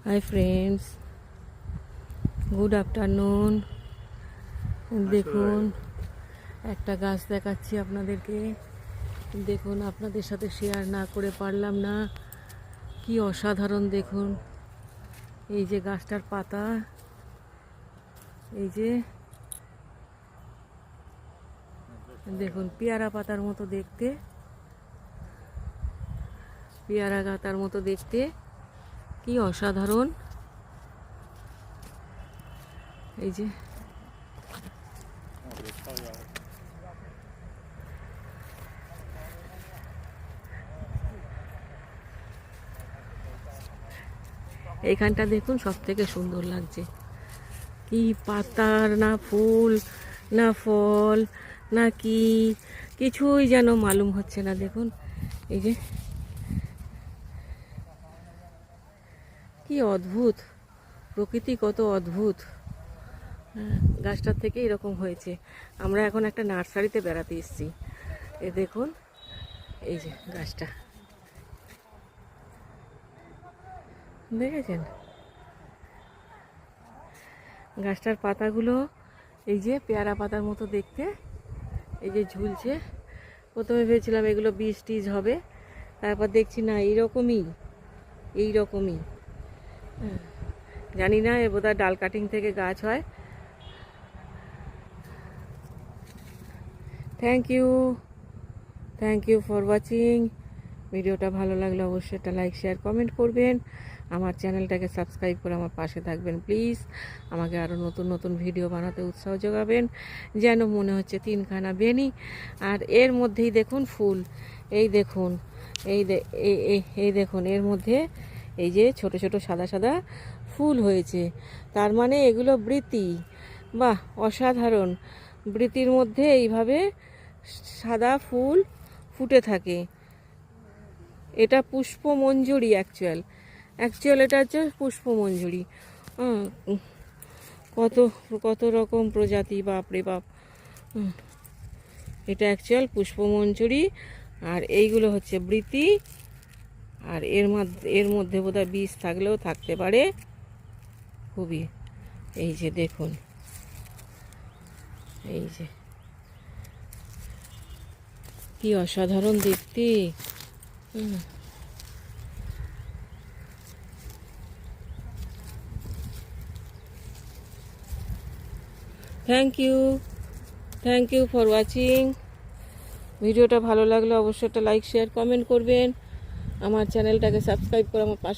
Hi friends, good afternoon. দেখুন একটা গাছ দেখাচ্ছি আপনাদেরকে। দেখুন, আপনাদের সাথে শেয়ার না করে পারলাম না। কি অসাধারণ দেখুন, এই যে গাছটার পাতা, এই যে দেখুন পেয়ারা পাতার মতো দেখতে, পেয়ারা গাতার মতো দেখতে, কি অসাধারণ। এই যে এইখানটা দেখুন, সব থেকে সুন্দর লাগছে। কি পাতার না ফুল না ফল না কি, কিছুই যেন মালুম হচ্ছে না। দেখুন এই যে কি অদ্ভুত প্রকৃতি, কত অদ্ভুত। গাছটার থেকে এরকম হয়েছে। আমরা এখন একটা নার্সারিতে বেড়াতে এসেছি। এ দেখুন, এই যে গাছটা দেখেছেন, গাছটার পাতাগুলো এই যে পেয়ারা পাতার মতো দেখতে, এই যে ঝুলছে। প্রথমে ভেবেছিলাম এগুলো বীজ টিজ হবে, তারপর দেখছি না, এইরকমই। জানি না, এ বোধহয় ডাল কাটিং থেকে গাছ হয়। Thank you for watching. ভিডিওটা ভালো লাগলে অবশ্যই একটা লাইক শেয়ার কমেন্ট করবেন। আমার চ্যানেলটাকে সাবস্ক্রাইব করে আমার পাশে থাকবেন প্লিজ। আমাকে আরও নতুন নতুন ভিডিও বানাতে উৎসাহ যোগাবেন, যেন মনে হচ্ছে তিনখানা বেনি। আর এর মধ্যেই দেখুন ফুল, এই দেখুন, এই দেখুন, এর মধ্যে এই যে ছোট ছোট সাদা সাদা ফুল হয়েছে। তার মানে এগুলো বৃতি। বাহ, অসাধারণ। বৃতির মধ্যে এইভাবে সাদা ফুল ফুটে থাকে। এটা পুষ্পমঞ্জুরি, অ্যাকচুয়াল এটা হচ্ছে পুষ্পমঞ্জুরি। কত কত রকম প্রজাতি, বাপরে বাপ। এটা অ্যাকচুয়াল পুষ্পমঞ্জুরি, আর এইগুলো হচ্ছে বৃতি। আর এর মধ্যে বোধহয় বীজ থাকলেও থাকতে পারে। খুবই, এই যে দেখুন, এই যে কি অসাধারণ দেখতে। Thank you for watching. ভিডিওটা ভালো লাগলে অবশ্যই একটা লাইক শেয়ার কমেন্ট করবেন। আমার চ্যানেলটাকে সাবস্ক্রাইব করে আমার পাশে